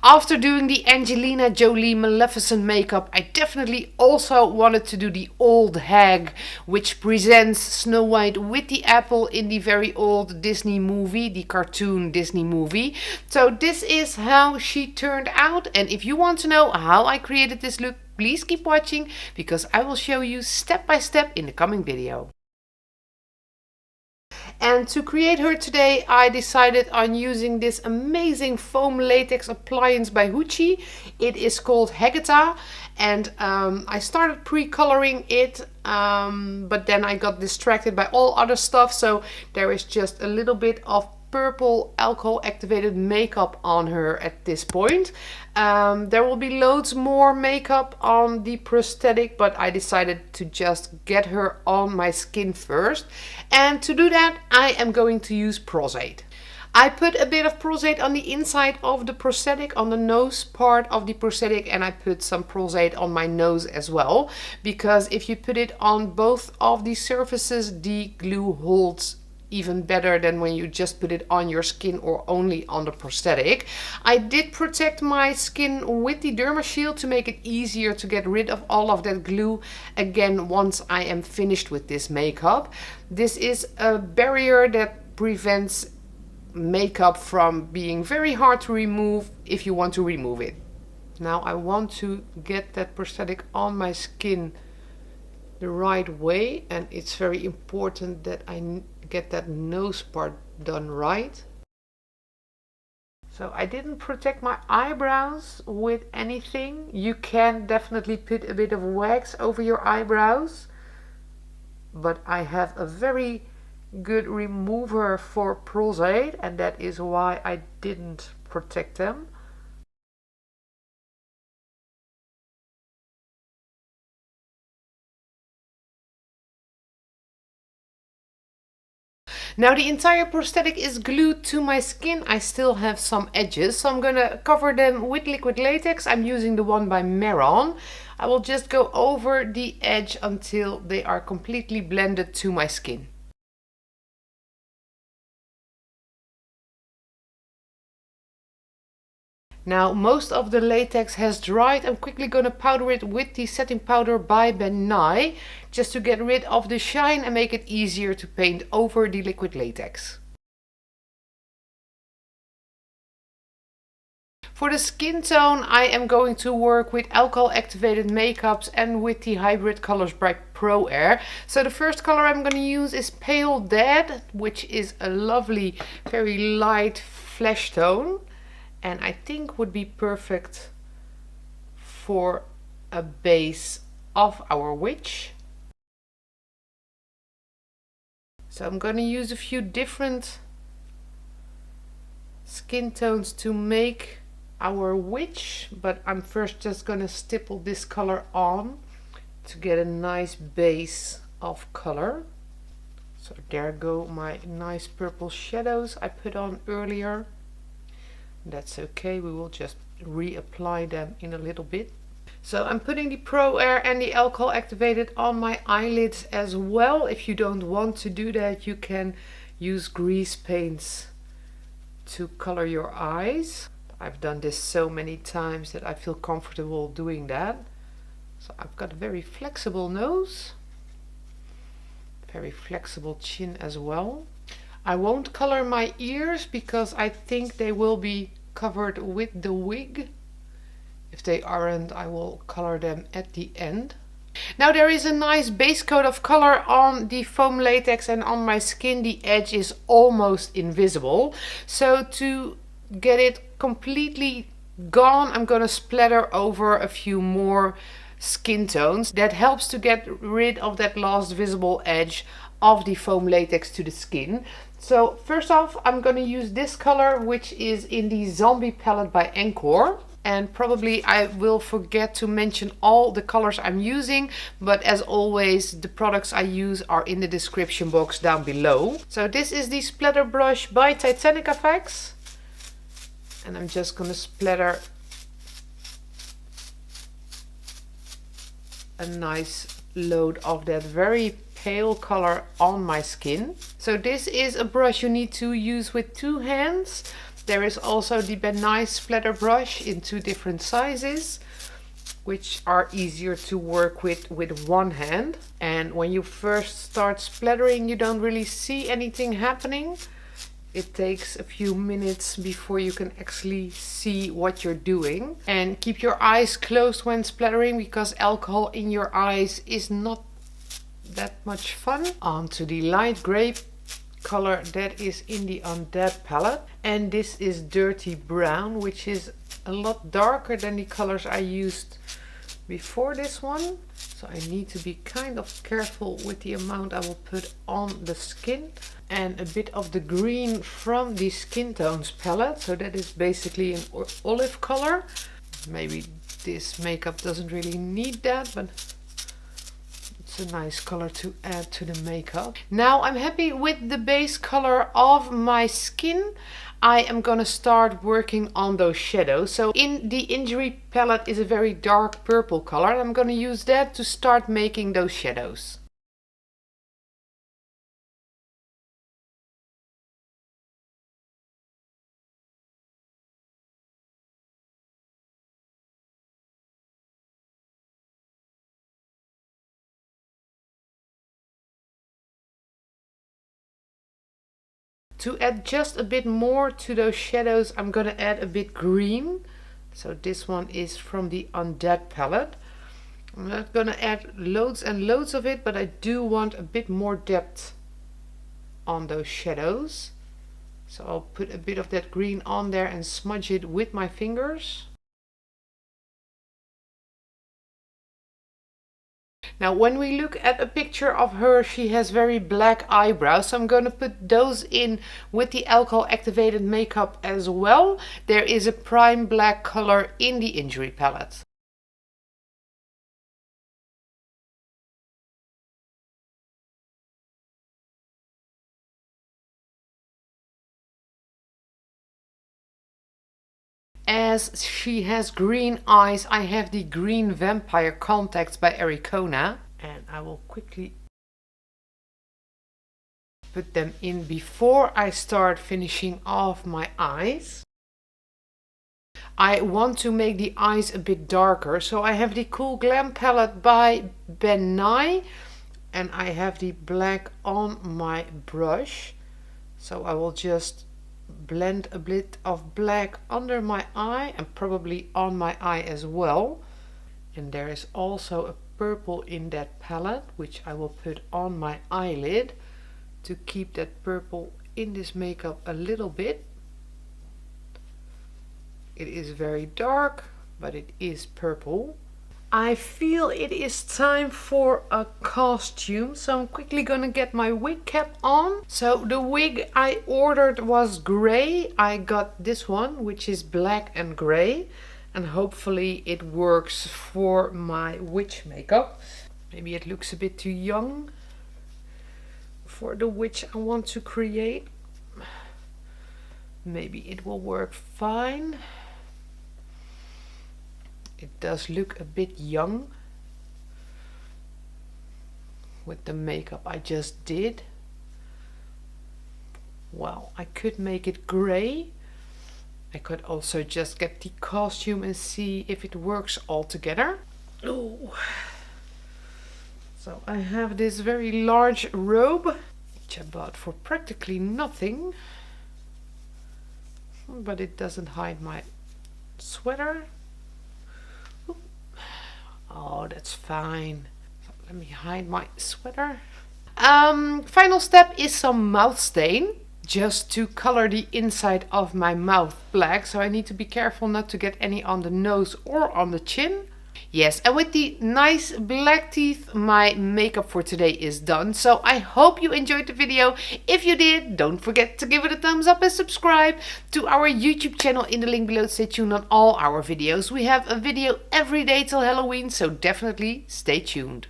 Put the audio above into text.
After doing the Angelina Jolie Maleficent makeup, I definitely also wanted to do the old hag, which presents Snow White with the apple in the very old Disney movie, the cartoon Disney movie. So this is how she turned out, and if you want to know how I created this look, please keep watching because I will show you step by step in the coming video. And to create her today, I decided on using this amazing foam latex appliance by Gucci. It is called Hagata, and I started pre-coloring it, but then I got distracted by all other stuff, so there is just a little bit of purple alcohol activated makeup on her at this point. There will be loads more makeup on the prosthetic, but I decided to just get her on my skin first, and to do that I am going to use Prosade. I put a bit of Prosade on the inside of the prosthetic, on the nose part of the prosthetic, and I put some Prosade on my nose as well, because if you put it on both of the surfaces, the glue holds even better than when you just put it on your skin or only on the prosthetic. I did protect my skin with the Derma Shield to make it easier to get rid of all of that glue again once I am finished with this makeup. This is a barrier that prevents makeup from being very hard to remove if you want to remove it. Now I want to get that prosthetic on my skin the right way, and it's very important that I get that nose part done right. So I didn't protect my eyebrows with anything. You can definitely put a bit of wax over your eyebrows, but I have a very good remover for Prosade, and that is why I didn't protect them. Now the entire prosthetic is glued to my skin. I still have some edges, so I'm gonna cover them with liquid latex. I'm using the one by Meron. I will just go over the edge until they are completely blended to my skin. Now most of the latex has dried. I'm quickly going to powder it with the setting powder by Ben Nye, just to get rid of the shine and make it easier to paint over the liquid latex. For the skin tone, I am going to work with alcohol activated makeups and with the Hybrid Colors by Pro Air. So the first color I'm going to use is Pale Dead, which is a lovely, very light flesh tone, and I think would be perfect for a base of our witch. So I'm going to use a few different skin tones to make our witch, but I'm first just going to stipple this color on to get a nice base of color. So there go my nice purple shadows I put on earlier. That's okay, we will just reapply them in a little bit. So I'm putting the Pro Air and the alcohol activated on my eyelids as well. If you don't want to do that, you can use grease paints to color your eyes. I've done this so many times that I feel comfortable doing that. So I've got a very flexible nose, very flexible chin as well. I won't color my ears because I think they will be covered with the wig. If they aren't, I will color them at the end. Now there is a nice base coat of color on the foam latex, and on my skin the edge is almost invisible. So to get it completely gone, I'm gonna splatter over a few more skin tones. That helps to get rid of that last visible edge of the foam latex to the skin. So first off, I'm going to use this color, which is in the Zombie palette by Encore. And probably I will forget to mention all the colors I'm using, but as always, the products I use are in the description box down below. So this is the splatter brush by Titanic FX, and I'm just going to splatter a nice load of that very pale color on my skin. So this is a brush you need to use with two hands. There is also the Ben Nye splatter brush in 2 different sizes, which are easier to work with one hand. And when you first start splattering, you don't really see anything happening. It takes a few minutes before you can actually see what you're doing. And keep your eyes closed when splattering, because alcohol in your eyes is not that much fun. On to the light gray color that is in the Undead palette. And this is Dirty Brown, which is a lot darker than the colors I used before this one. So I need to be kind of careful with the amount I will put on the skin. And a bit of the green from the Skin Tones palette. So that is basically an olive color. Maybe this makeup doesn't really need that, but it's a nice color to add to the makeup. Now I'm happy with the base color of my skin. I am gonna start working on those shadows. So in the Injury palette is a very dark purple color. And I'm gonna use that to start making those shadows. To add just a bit more to those shadows, I'm gonna add a bit green. So this one is from the Undead palette. I'm not gonna add loads and loads of it, but I do want a bit more depth on those shadows. So I'll put a bit of that green on there and smudge it with my fingers. Now when we look at a picture of her, she has very black eyebrows, so I'm going to put those in with the alcohol activated makeup as well. There is a prime black color in the Injury palette. As she has green eyes, I have the Green Vampire Contacts by Ericona. And I will quickly put them in before I start finishing off my eyes. I want to make the eyes a bit darker. So I have the Cool Glam palette by Ben Nye. And I have the black on my brush. So I will just blend a bit of black under my eye and probably on my eye as well. And there is also a purple in that palette, which I will put on my eyelid to keep that purple in this makeup a little bit. It is very dark, but it is purple. I feel it is time for a costume, so I'm quickly gonna get my wig cap on. So the wig I ordered was gray. I got this one, which is black and gray, and hopefully it works for my witch makeup. Maybe it looks a bit too young for the witch I want to create. Maybe it will work fine. It does look a bit young with the makeup I just did. Well, I could make it gray. I could also just get the costume and see if it works all together. Oh. So I have this very large robe, which I bought for practically nothing. But it doesn't hide my sweater. Oh, that's fine. So let me hide my sweater. Final step is some mouth stain, just to color the inside of my mouth black. So I need to be careful not to get any on the nose or on the chin. Yes, and with the nice black teeth, my makeup for today is done. So I hope you enjoyed the video. If you did, don't forget to give it a thumbs up and subscribe to our YouTube channel in the link below. Stay tuned on all our videos. We have a video every day till Halloween, so definitely stay tuned.